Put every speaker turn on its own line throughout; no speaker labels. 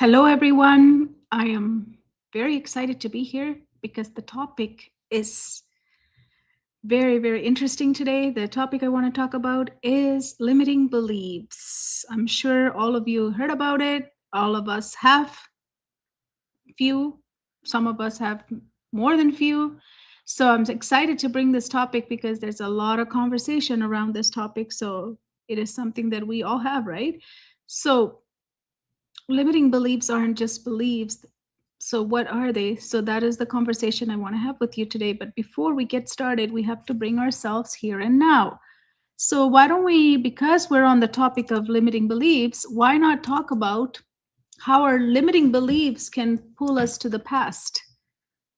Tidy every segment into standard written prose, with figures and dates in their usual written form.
Hello, everyone. I am very excited to be here because the topic is very, very interesting today. The topic I want to talk about is limiting beliefs. I'm sure all of you heard about it. All of us have few, some of us have more than few. So I'm excited to bring this topic because there's a lot of conversation around this topic. So it is something that we all have, right? So limiting beliefs aren't just beliefs. So, what are they? So, that is the conversation I want to have with you today. But before we get started, we have to bring ourselves here and now. So, why don't we, because we're on the topic of limiting beliefs, why not talk about how our limiting beliefs can pull us to the past,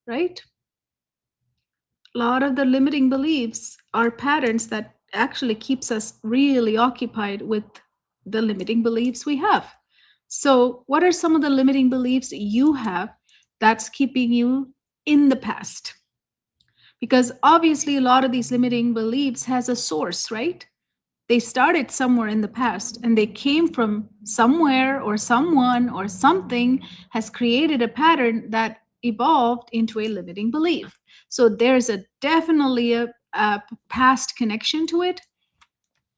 right? A lot of the limiting beliefs are patterns that actually keeps us really occupied with the limiting beliefs we have. So, what are some of the limiting beliefs you have that's keeping you in the past? Because obviously a lot of these limiting beliefs has a source, right? They started somewhere in the past and they came from somewhere or someone or something has created a pattern that evolved into a limiting belief. So there's a definitely a past connection to it,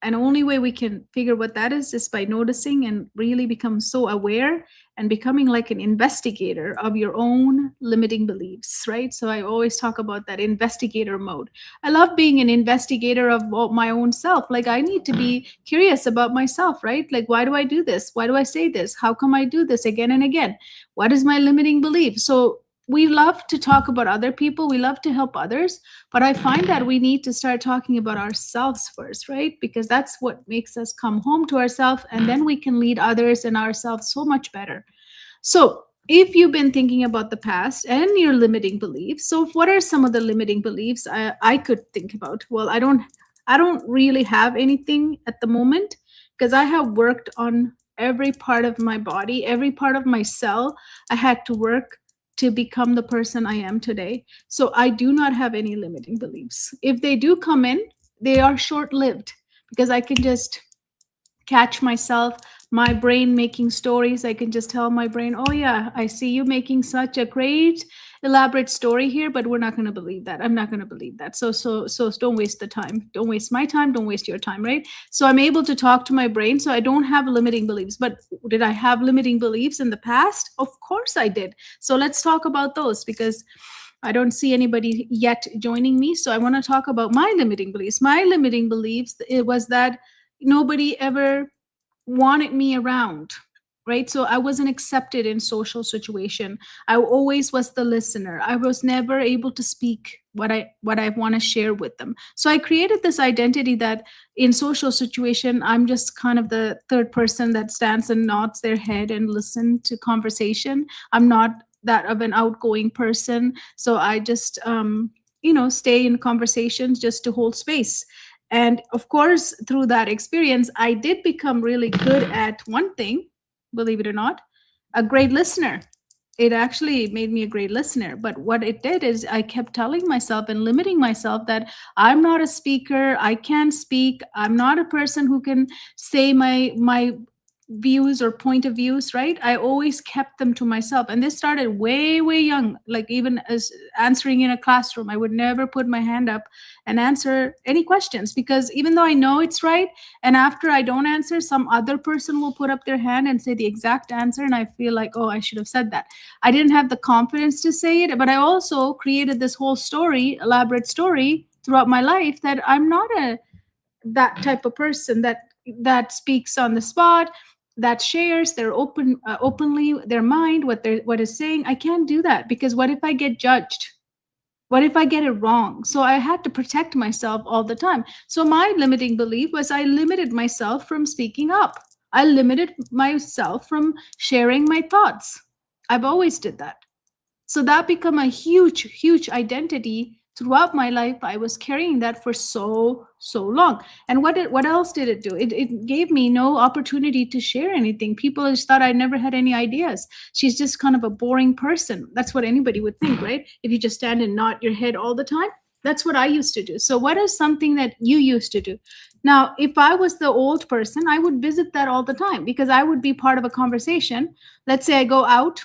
and only way we can figure what that is by noticing and really become so aware and becoming like an investigator of your own limiting beliefs, right? So I always talk about that investigator mode. I love being an investigator of my own self. Like, I need to be curious about myself, right? Like, why do I do this? Why do I say this? How come I do this again and again? What is my limiting belief? So we love to talk about other people, we love to help others, but I find that we need to start talking about ourselves first, right? Because that's what makes us come home to ourselves, and then we can lead others and ourselves so much better. So, if you've been thinking about the past and your limiting beliefs, so what are some of the limiting beliefs I could think about? Well, I don't really have anything at the moment because I have worked on every part of my body, every part of my cell. I had to work to become the person I am today. So I do not have any limiting beliefs. If they do come in, they are short lived because I can just catch myself, my brain making stories. I can just tell my brain, oh yeah, I see you making such a great elaborate story here, but we're not going to believe that. I'm not going to believe that. So don't waste the time. Don't waste my time. Don't waste your time, right? So I'm able to talk to my brain. So I don't have limiting beliefs. But did I have limiting beliefs in the past? Of course I did. So let's talk about those because I don't see anybody yet joining me. So I want to talk about my limiting beliefs. My limiting beliefs, it was that nobody ever wanted me around, right? So I wasn't accepted in social situation. I always was the listener. I was never able to speak what I want to share with them. So I created this identity that in social situation I'm just kind of the third person that stands and nods their head and listen to conversation. I'm not that of an outgoing person. So I just stay in conversations just to hold space. And of course, through that experience, I did become really good at one thing, believe it or not, a great listener. It actually made me a great listener. But what it did is I kept telling myself and limiting myself that I'm not a speaker. I can't speak. I'm not a person who can say my views or point of views, right? I always kept them to myself. And this started way, way young. Like, even as answering in a classroom, I would never put my hand up and answer any questions because even though I know it's right, and after I don't answer, some other person will put up their hand and say the exact answer. And I feel like, oh, I should have said that. I didn't have the confidence to say it, but I also created this whole story, elaborate story throughout my life that I'm not a that type of person that speaks on the spot, that shares their openly their mind, what is saying. I can't do that because what if I get judged? What if I get it wrong? So I had to protect myself all the time. So my limiting belief was I limited myself from speaking up. I limited myself from sharing my thoughts. I've always did that. So that became a huge, huge identity throughout my life. I was carrying that for so long. And what else did it do? It gave me no opportunity to share anything. People just thought I never had any ideas. She's just kind of a boring person. That's what anybody would think, right? If you just stand and nod your head all the time, That's what I used to do. So what is something that you used to do? Now, if I was the old person, I would visit that all the time because I would be part of a conversation. Let's say I go out,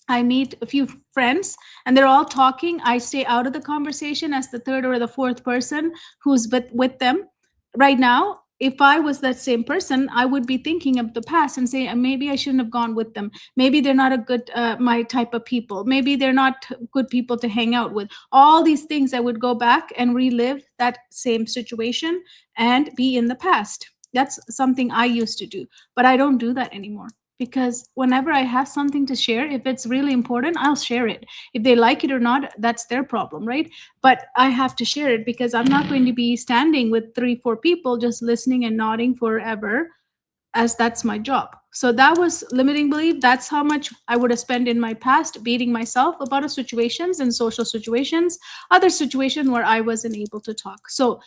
I meet a few friends and they're all talking. I stay out of the conversation as the third or the fourth person who's with them. Right now, if I was that same person, I would be thinking of the past and say, maybe I shouldn't have gone with them. Maybe they're not a good, my type of people. Maybe they're not good people to hang out with. All these things, I would go back and relive that same situation and be in the past. That's something I used to do, but I don't do that anymore because whenever I have something to share, if it's really important, I'll share it. If they like it or not, that's their problem, right? But I have to share it because I'm not going to be standing with 3, 4 people just listening and nodding forever, as that's my job. So that was limiting belief. That's how much I would have spent in my past beating myself about situations and social situations, other situations where I wasn't able to talk. So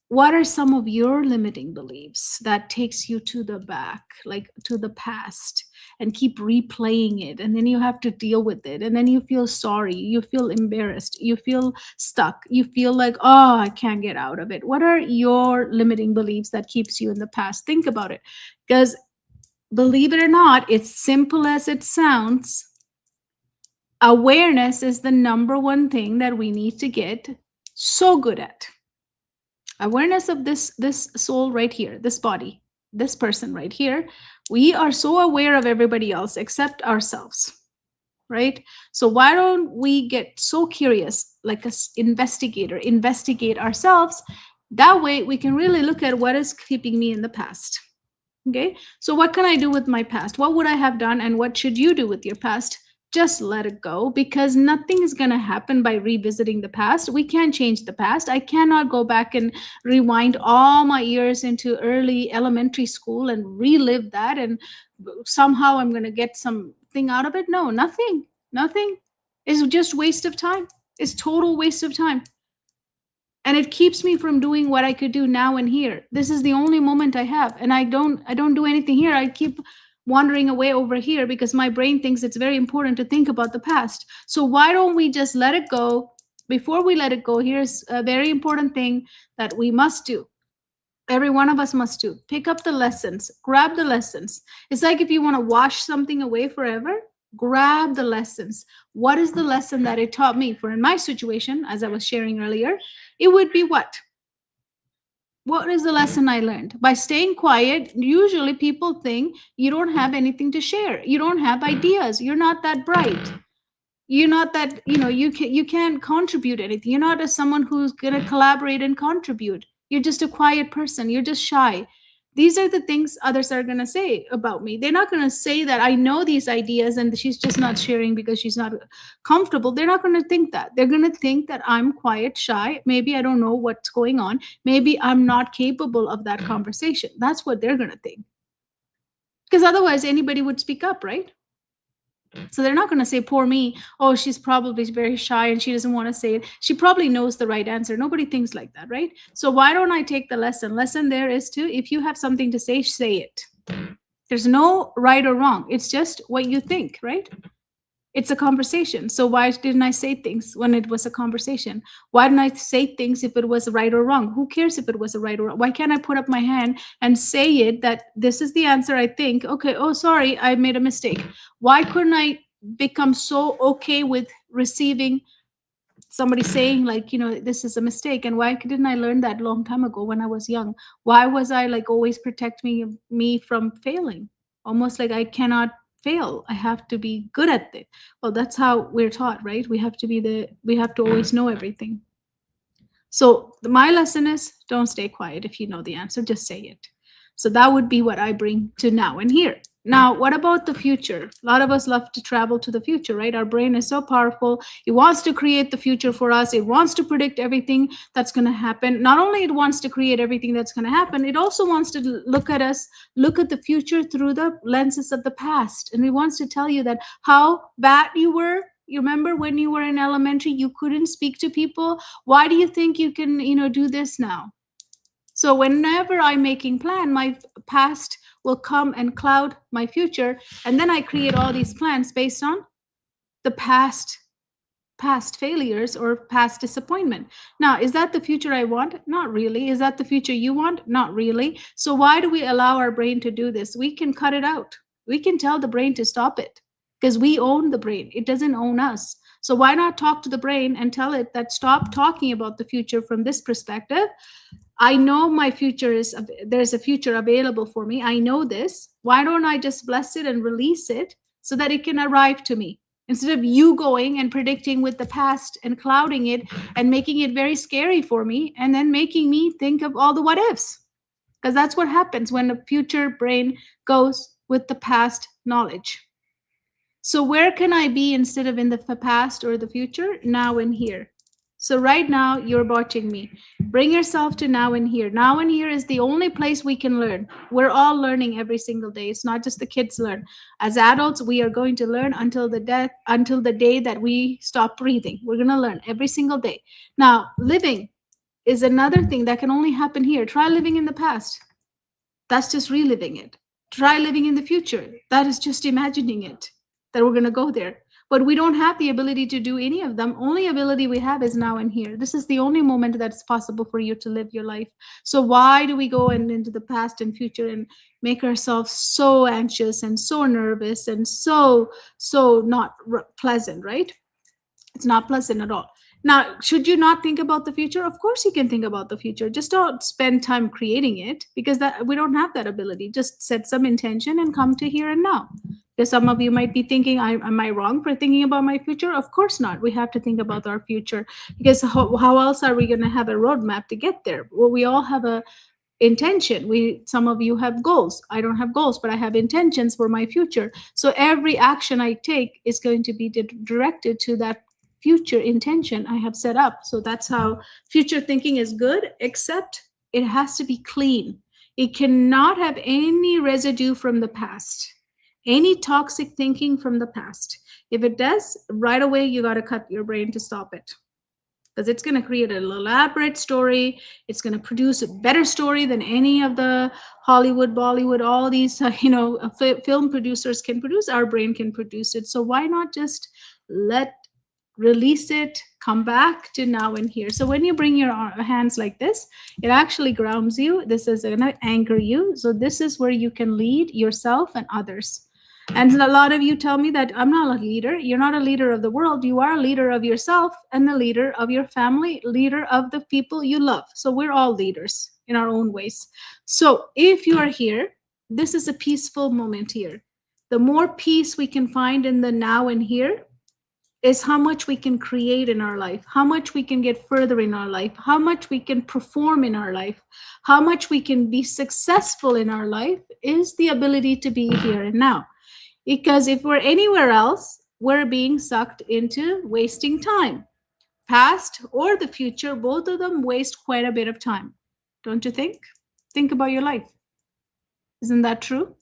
what are some of your limiting beliefs that takes you to the back, like to the past, and keep replaying it, and then you have to deal with it, and then you feel sorry, you feel embarrassed, you feel stuck, you feel like, oh, I can't get out of it? What are your limiting beliefs that keeps you in the past? Think about it, because believe it or not, it's simple as it sounds. Awareness is the number one thing that we need to get so good at. Awareness of this soul right here, this body, this person right here. We are so aware of everybody else except ourselves, right? So why don't we get so curious, like a investigator, investigate ourselves? That way we can really look at what is keeping me in the past. Okay, so what can I do with my past? What would I have done, and what should you do with your past? Just let it go, because nothing is going to happen by revisiting the past. We can't change the past. I cannot go back and rewind all my years into early elementary school and relive that, and somehow I'm going to get something out of it. No, nothing. It's just waste of time. It's total waste of time, and it keeps me from doing what I could do now and here. This is the only moment I have, and I don't do anything here. I keep wandering away over here because my brain thinks it's very important to think about the past. So why don't we just let it go? Before we let it go, here's a very important thing that we must do. Every one of us must do. Pick up the lessons, grab the lessons. It's like if you want to wash something away forever, grab the lessons. What is the lesson that it taught me? For in my situation, as I was sharing earlier, it would be what? What is the lesson I learned? By staying quiet, usually people think you don't have anything to share. You don't have ideas. You're not that bright. You're not that, you can't contribute anything. You're not someone who's going to collaborate and contribute. You're just a quiet person. You're just shy. These are the things others are going to say about me. They're not going to say that I know these ideas and she's just not sharing because she's not comfortable. They're not going to think that. They're going to think that I'm quiet, shy. Maybe I don't know what's going on. Maybe I'm not capable of that conversation. That's what they're going to think. Because otherwise, anybody would speak up, right? So they're not going to say, poor me, oh, she's probably very shy and she doesn't want to say it. She probably knows the right answer. Nobody thinks like that, right? So why don't I take the lesson? Lesson there is to, if you have something to say it. There's no right or wrong. It's just what you think, right? It's a conversation. So why didn't I say things when it was a conversation? Why didn't I say things if it was right or wrong? Who cares if it was a right or wrong? Why can't I put up my hand and say it that this is the answer I think? Okay, oh, sorry, I made a mistake. Why couldn't I become so okay with receiving somebody saying like, this is a mistake? And why didn't I learn that long time ago when I was young? Why was I like always protecting me from failing? Almost like I cannot fail. I have to be good at it. Well, that's how we're taught, right? We have to always know everything. So my lesson is, don't stay quiet. If you know the answer, just say it. So that would be what I bring to now and here. Now, what about the future? A lot of us love to travel to the future, right? Our brain is so powerful. It wants to create the future for us. It wants to predict everything that's going to happen. Not only it wants to create everything that's going to happen, it also wants to look at the future through the lenses of the past. And it wants to tell you that how bad you were. You remember when you were in elementary, you couldn't speak to people. Why do you think you can, do this now? So whenever I'm making plan, my past will come and cloud my future. And then I create all these plans based on the past past failures or past disappointment. Now, is that the future I want? Not really. Is that the future you want? Not really. So why do we allow our brain to do this? We can cut it out. We can tell the brain to stop it because we own the brain. It doesn't own us. So why not talk to the brain and tell it that stop talking about the future from this perspective? I know my future is, there's a future available for me. I know this. Why don't I just bless it and release it so that it can arrive to me? Instead of you going and predicting with the past and clouding it and making it very scary for me and then making me think of all the what ifs. Because that's what happens when the future brain goes with the past knowledge. So where can I be instead of in the past or the future? Now and here. So right now you're watching me. Bring yourself to now and here. Now and here is the only place we can learn. We're all learning every single day. It's not just the kids learn. As adults, we are going to learn until the day that we stop breathing. We're going to learn every single day. Now, living is another thing that can only happen here. Try living in the past. That's just reliving it. Try living in the future. That is just imagining it, that we're going to go there. But we don't have the ability to do any of them. Only ability we have is now and here. This is the only moment that's possible for you to live your life. So why do we go into the past and future and make ourselves so anxious and so nervous and so not pleasant, right? It's not pleasant at all. Now, should you not think about the future? Of course you can think about the future. Just don't spend time creating it, because that we don't have that ability. Just set some intention and come to here and now. Because some of you might be thinking, am I wrong for thinking about my future? Of course not. We have to think about our future, because how else are we going to have a roadmap to get there? Well, we all have a intention. Some of you have goals. I don't have goals, but I have intentions for my future. So every action I take is going to be directed to that future intention I have set up. So that's how future thinking is good, except it has to be clean. It cannot have any residue from the past, any toxic thinking from the past. If it does, right away, you got to cut your brain to stop it, because it's going to create an elaborate story. It's going to produce a better story than any of the Hollywood, Bollywood, all these, film producers can produce. Our brain can produce it. So why not just release it, come back to now and here. So when you bring your hands like this, it actually grounds you. This is going to anchor you. So this is where you can lead yourself and others. And a lot of you tell me that I'm not a leader. You're not a leader of the world. You are a leader of yourself and the leader of your family, leader of the people you love. So we're all leaders in our own ways. So if you are here, this is a peaceful moment here. The more peace we can find in the now and here is how much we can create in our life, how much we can get further in our life, how much we can perform in our life, how much we can be successful in our life, is the ability to be here and now. Because if we're anywhere else, we're being sucked into wasting time. Past or the future, both of them waste quite a bit of time. Don't you think? Think about your life. Isn't that true?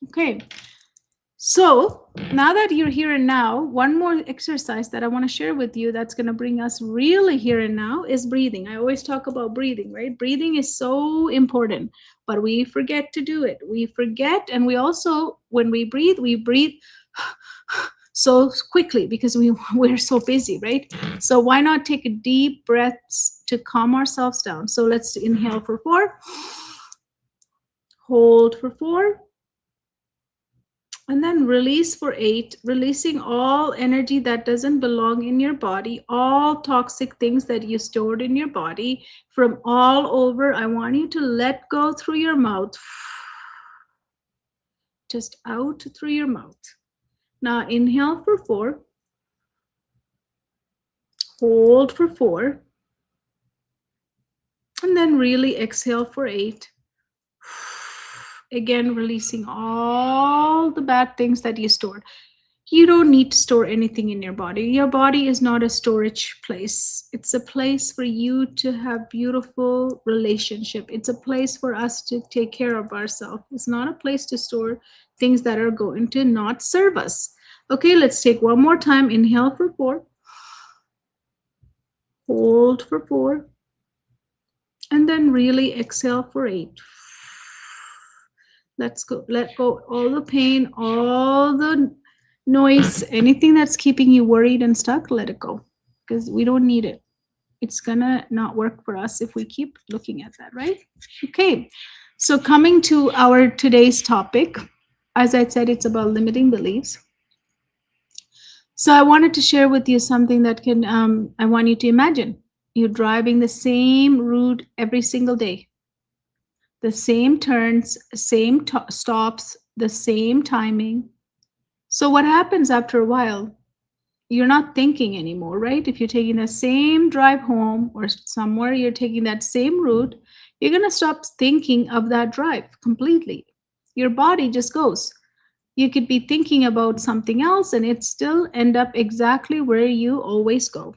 Okay. So now that you're here and now, one more exercise that I want to share with you that's going to bring us really here and now is breathing. I always talk about breathing, right? Breathing is so important, but we forget to do it. We forget, and we also, when we breathe so quickly because we're so busy, right? So why not take deep breaths to calm ourselves down? So let's inhale for 4, hold for 4, and then release for 8, releasing all energy that doesn't belong in your body, all toxic things that you stored in your body from all over. I want you to let go through your mouth, just out through your mouth. Now inhale for 4, hold for 4, and then really exhale for 8. Again, releasing all the bad things that you stored. You don't need to store anything in your body. Your body is not a storage place. It's a place for you to have beautiful relationship. It's a place for us to take care of ourselves. It's not a place to store things that are going to not serve us. Okay, let's take one more time. Inhale for 4. Hold for 4. And then really exhale for 8. Let's go. Let go all the pain, all the noise, anything that's keeping you worried and stuck, let it go, because we don't need it. It's gonna not work for us if we keep looking at that, right? Okay, so coming to our today's topic, as I said, it's about limiting beliefs. So I wanted to share with you something that can, I want you to imagine you're driving the same route every single day, the same turns, same stops, the same timing. So what happens after a while? You're not thinking anymore, right? If you're taking the same drive home or somewhere, you're taking that same route, you're going to stop thinking of that drive completely. Your body just goes. You could be thinking about something else and it still end up exactly where you always go.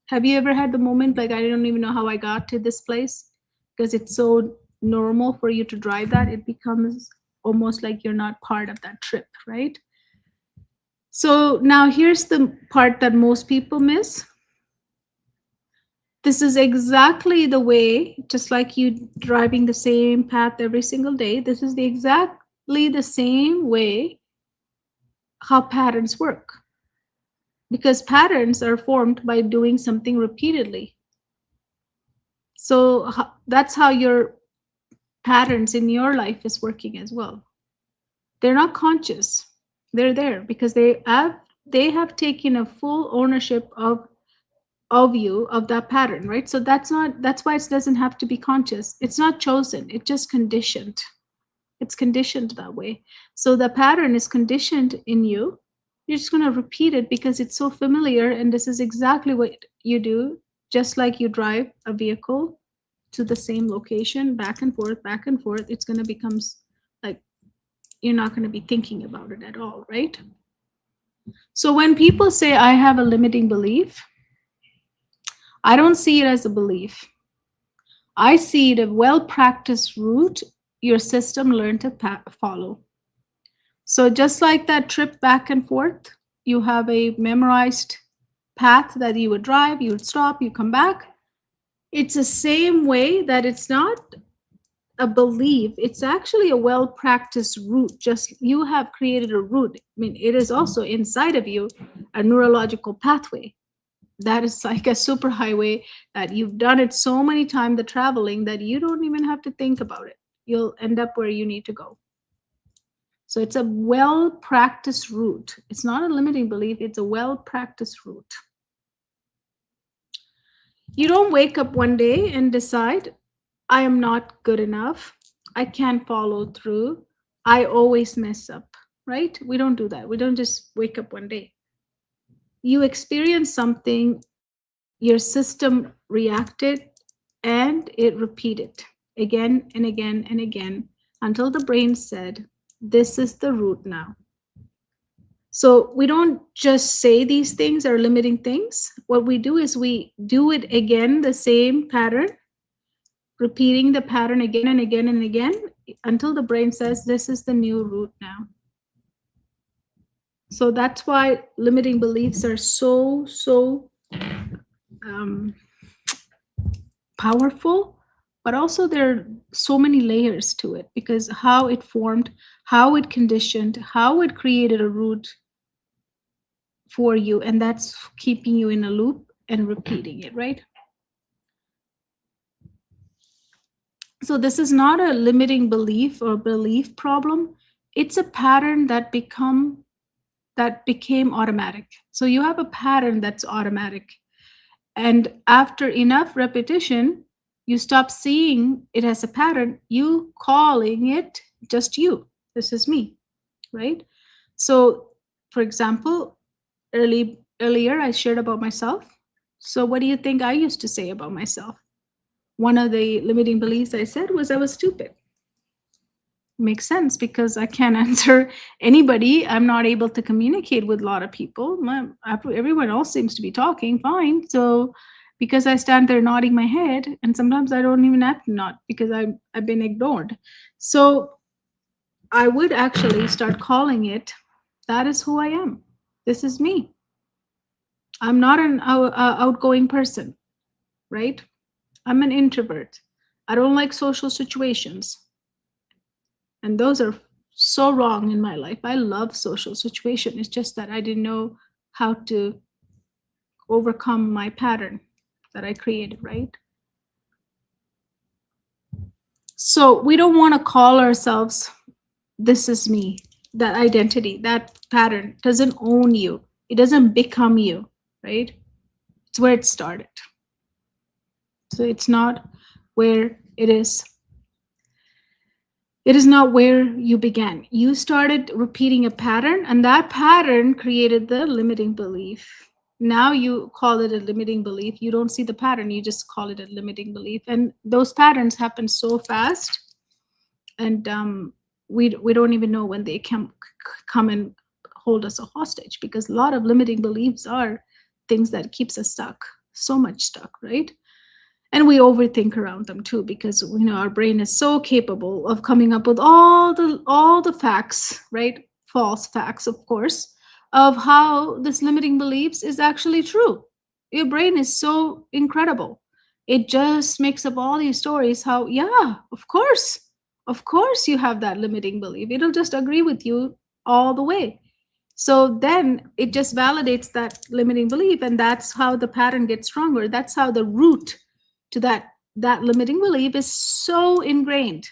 Have you ever had the moment like, I don't even know how I got to this place? Because it's so normal for you to drive that, it becomes almost like you're not part of that trip, right? So now here's the part that most people miss. This is exactly the way, just like you driving the same path every single day, this is the exactly the same way how patterns work. Because patterns are formed by doing something repeatedly. So that's how your patterns in your life is working as well. They're not conscious. They're there because they have taken a full ownership of you, of that pattern, right? So that's why it doesn't have to be conscious. It's not chosen, it's just conditioned. It's conditioned that way. So the pattern is conditioned in you. You're just going to repeat it because it's so familiar, and this is exactly what you do. Just like you drive a vehicle to the same location back and forth, it's going to become like you're not going to be thinking about it at all, right? So when people say I have a limiting belief, I don't see it as a belief. I see it a well practiced route your system learned to follow. So, just like that trip back and forth, you have a memorized path that you would drive, you would stop, you come back. It's the same way that it's not a belief, it's actually a well practiced route. Just you have created a route. I mean, it is also inside of you a neurological pathway that is like a superhighway that you've done it so many times, the traveling, that you don't even have to think about it. You'll end up where you need to go. So it's a well practiced route. It's not a limiting belief, it's a well practiced route. You don't wake up one day and decide, I am not good enough, I can't follow through, I always mess up, right? We don't do that. We don't just wake up one day. You experience something, your system reacted, and it repeated again and again and again until the brain said, this is the route now. So we don't just say these things are limiting things. What we do is we do it again, the same pattern, repeating the pattern again and again and again until the brain says, this is the new route now. So that's why limiting beliefs are so um, powerful, but also there are so many layers to it because how it formed, how it conditioned, how it created a route for you, and that's keeping you in a loop and repeating it, right? So this is not a limiting belief or belief problem. It's a pattern that became automatic. So you have a pattern that's automatic. And after enough repetition, you stop seeing it as a pattern, you calling it just you. This is me, right? So, for example, earlier I shared about myself. So, what do you think I used to say about myself? One of the limiting beliefs I said was I was stupid. Makes sense because I can't answer anybody. I'm not able to communicate with a lot of people. Everyone else seems to be talking fine. So because I stand there nodding my head, and sometimes I don't even have to nod because I've been ignored. So I would actually start calling it, that is who I am. This is me. I'm not an outgoing person, right? I'm an introvert. I don't like social situations. And those are so wrong in my life. I love social situation. It's just that I didn't know how to overcome my pattern that I created, right? So we don't want to call ourselves, this is me. That identity, that pattern doesn't own you. It doesn't become you, right? It's where it started. So it's not where it is. It is not where you began. You started repeating a pattern, and that pattern created the limiting belief. Now you call it a limiting belief. You don't see the pattern, you just call it a limiting belief. And those patterns happen so fast, and we don't even know when they come and hold us a hostage, because a lot of limiting beliefs are things that keeps us stuck, so much stuck, right? And we overthink around them too, because our brain is so capable of coming up with all the facts, right? False facts, of course, of how this limiting beliefs is actually true. Your brain is so incredible. It just makes up all these stories how, yeah, of course you have that limiting belief. It'll just agree with you all the way. So then it just validates that limiting belief, and that's how the pattern gets stronger. That's how the root to that limiting belief is so ingrained.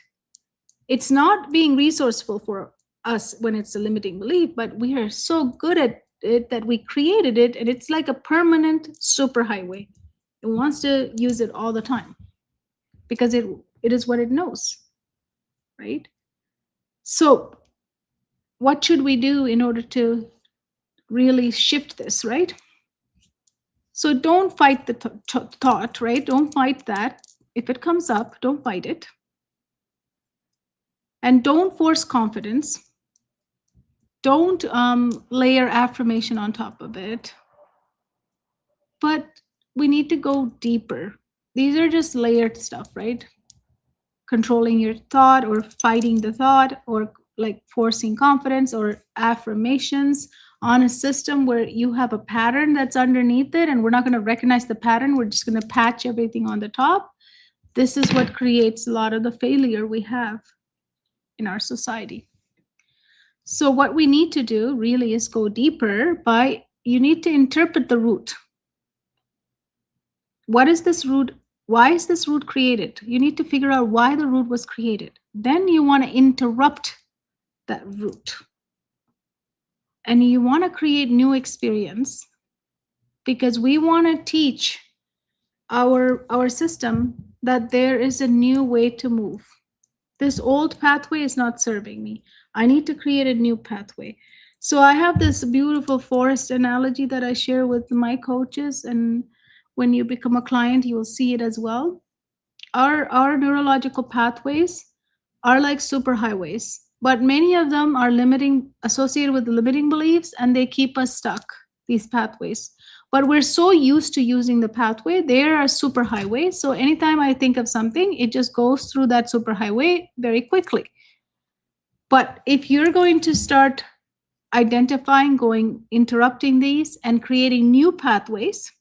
It's not being resourceful for us when it's a limiting belief, but we are so good at it that we created it, and it's like a permanent superhighway. It wants to use it all the time because it is what it knows, right? So what should we do in order to really shift this, right? So don't fight the thought, right? Don't fight that. If it comes up, don't fight it. And don't force confidence. Don't layer affirmation on top of it. But we need to go deeper. These are just layered stuff, right? Controlling your thought or fighting the thought, or like forcing confidence or affirmations on a system where you have a pattern that's underneath it, and we're not going to recognize the pattern. We're just going to patch everything on the top. This is what creates a lot of the failure we have in our society. So what we need to do really is go deeper by, you need to interpret the root. What is this root? Why is this root created? You need to figure out why the root was created. Then you want to interrupt that root. And you want to create new experience, because we want to teach our system that there is a new way to move. This old pathway is not serving me. I need to create a new pathway. So I have this beautiful forest analogy that I share with my coaches, and when you become a client, you will see it as well. Our neurological pathways are like superhighways, but many of them are limiting, associated with limiting beliefs, and they keep us stuck, these pathways. But we're so used to using the pathway, they're a superhighway. So anytime I think of something, it just goes through that superhighway very quickly. But if you're going to start identifying, interrupting these and creating new pathways,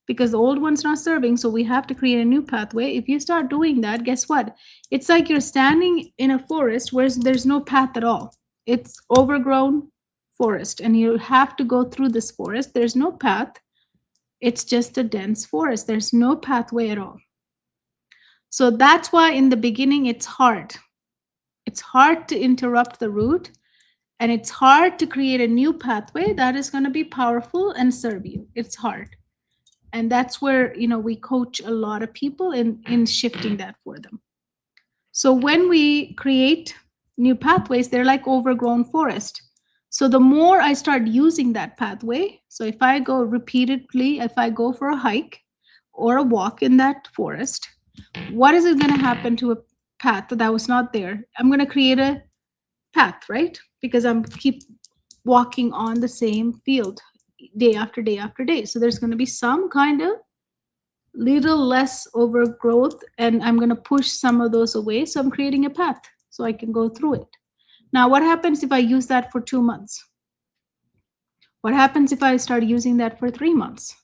because the old one's not serving, so we have to create a new pathway. If you start doing that, guess what? It's like you're standing in a forest where there's no path at all. It's overgrown forest, and you have to go through this forest. There's no path. It's just a dense forest. There's no pathway at all. So that's why in the beginning it's hard. It's hard to interrupt the root, and it's hard to create a new pathway that is going to be powerful and serve you. It's hard. And that's where we coach a lot of people in shifting that for them. So when we create new pathways, they're like overgrown forest. So the more I start using that pathway, so if I go repeatedly, if I go for a hike or a walk in that forest, what is it going to happen to a path that was not there? I'm going to create a path, right? Because I'm keep walking on the same field day after day after day. So there's going to be some kind of little less overgrowth, and I'm going to push some of those away. So I'm creating a path so I can go through it. Now, what happens if I use that for 2 months? What happens if I start using that for 3 months?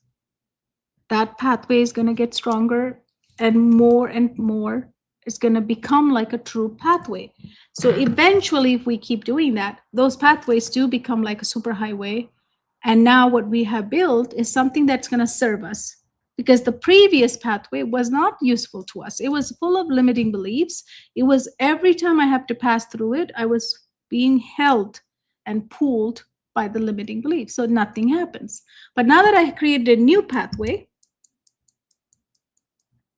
That pathway is going to get stronger and more It's going to become like a true pathway. So eventually, if we keep doing that, those pathways do become like a superhighway. And now what we have built is something that's going to serve us, because the previous pathway was not useful to us. It was full of limiting beliefs. It was every time I have to pass through it, I was being held and pulled by the limiting beliefs. So nothing happens. But now that I created a new pathway,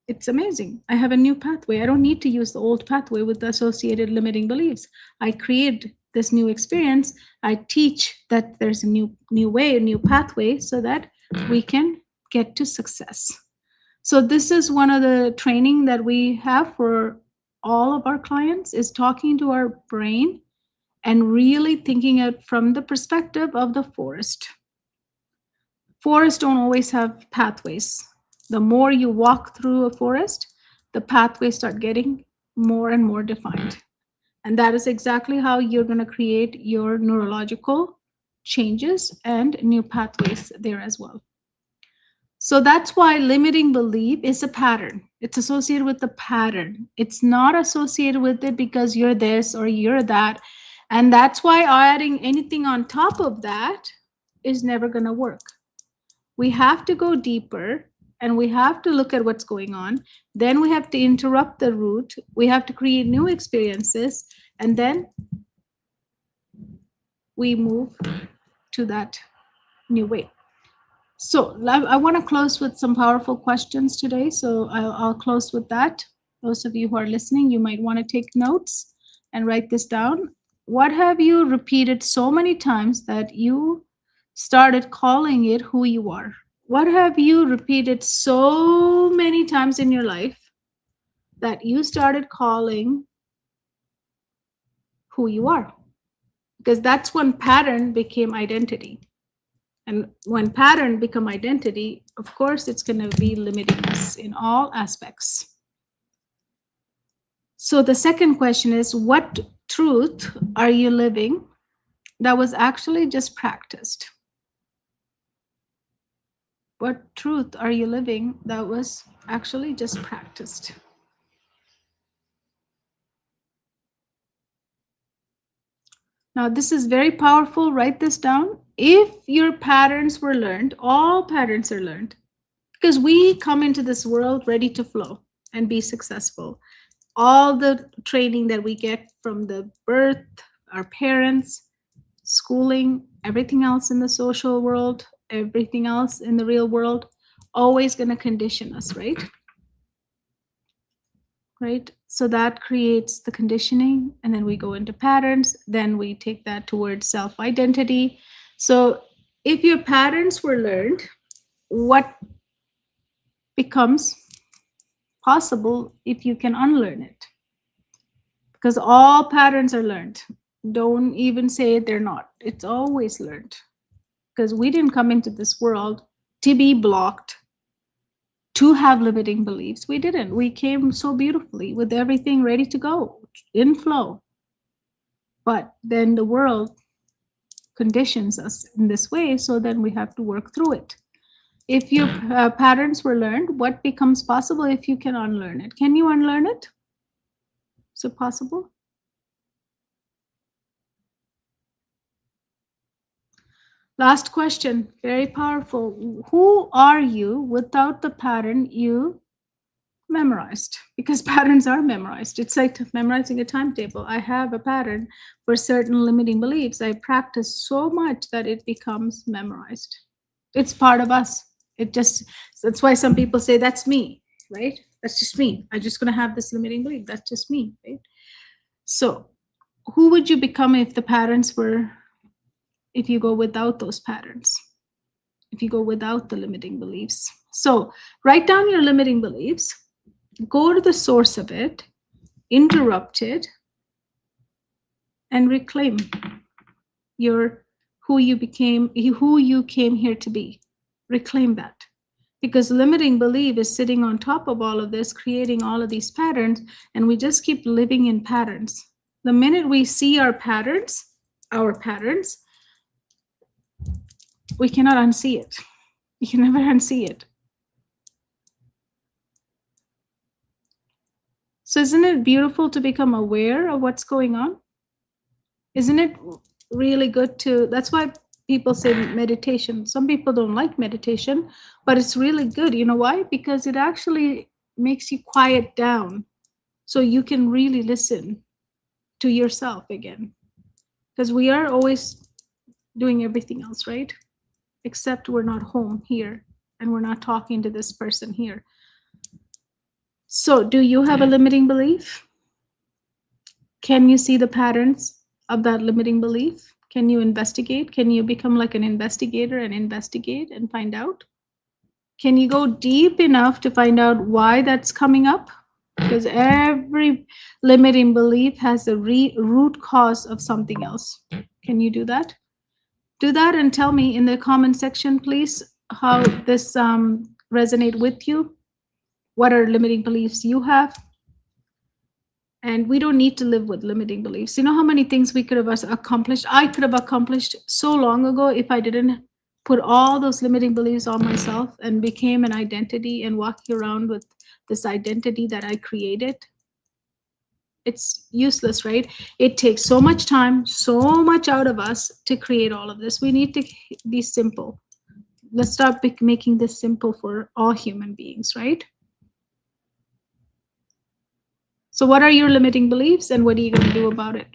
it's amazing. I have a new pathway. I don't need to use the old pathway with the associated limiting beliefs. I create this new experience. I teach that there's a new way, a new pathway, so that we can get to success. So this is one of the training that we have for all of our clients, is talking to our brain and really thinking it from the perspective of the forest. Forests don't always have pathways. The more you walk through a forest, the pathways start getting more and more defined. And that is exactly how you're going to create your neurological changes and new pathways there as well. So that's why limiting belief is a pattern. It's associated with the pattern. It's not associated with it because you're this or you're that. And that's why adding anything on top of that is never going to work. We have to go deeper and we have to look at what's going on. Then we have to interrupt the root. We have to create new experiences. And then we move to that new way. So I want to close with some powerful questions today. So I'll close with that. Those of you who are listening, you might want to take notes and write this down. What have you repeated so many times that you started calling it who you are? What have you repeated so many times in your life that you started calling who you are? Because that's when pattern became identity. And when pattern become identity, of course, it's going to be limiting us in all aspects. So the second question is, what truth are you living that was actually just practiced? What truth are you living that was actually just practiced? Now, this is very powerful. Write this down. If your patterns were learned, all patterns are learned, because we come into this world ready to flow and be successful. All the training that we get from the birth, our parents, schooling, everything else in the social world, everything else in the real world, always going to condition us, right? Right? So that creates the conditioning, and then we go into patterns, then we take that towards self-identity. So if your patterns were learned, what becomes possible if you can unlearn it? Because all patterns are learned. Don't even say they're not. It's always learned. Because we didn't come into this world to be blocked, to have limiting beliefs. We didn't. We came so beautifully with everything ready to go, in flow. But then the world conditions us in this way, so then we have to work through it. If your patterns were learned, what becomes possible if you can unlearn it? Can you unlearn it? Is it possible? Last question, very powerful. Who are you without the pattern you memorized? Because patterns are memorized. It's like memorizing a timetable. I have a pattern for certain limiting beliefs. I practice so much that it becomes memorized. It's part of us. That's why some people say, that's me, right? That's just me. I'm just going to have this limiting belief. That's just me, right? So who would you become if the patterns were, if you go without those patterns, if you go without the limiting beliefs? So write down your limiting beliefs, go to the source of it, interrupt it, and reclaim your who you came here to be. Reclaim that. Because limiting belief is sitting on top of all of this, creating all of these patterns, and we just keep living in patterns. The minute we see our patterns, we cannot unsee it. You can never unsee it. So isn't it beautiful to become aware of what's going on? Isn't it really good to, that's why people say meditation. Some people don't like meditation, but it's really good. You know why? Because it actually makes you quiet down so you can really listen to yourself again. Because we are always doing everything else, right? Except we're not home here and we're not talking to this person here. So, do you have a limiting belief? Can you see the patterns of that limiting belief? Can you investigate? Can you become like an investigator and investigate and find out? Can you go deep enough to find out why that's coming up? Because every limiting belief has a root cause of something else. Can you do that? Do that and tell me in the comment section, please, how this resonate with you. What are limiting beliefs you have? And we don't need to live with limiting beliefs. You know how many things we could have accomplished? I could have accomplished so long ago if I didn't put all those limiting beliefs on myself and became an identity and walking around with this identity that I created. It's useless, right? It takes so much time, so much out of us to create all of this. We need to be simple. Let's start making this simple for all human beings, right? So, what are your limiting beliefs and what are you going to do about it?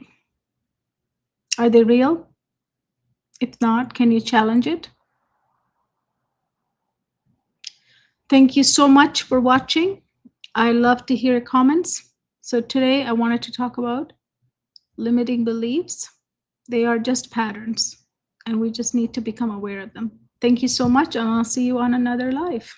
Are they real? If not, can you challenge it? Thank you so much for watching. I love to hear comments. So, today I wanted to talk about limiting beliefs. They are just patterns, and we just need to become aware of them. Thank you so much, and I'll see you on another live.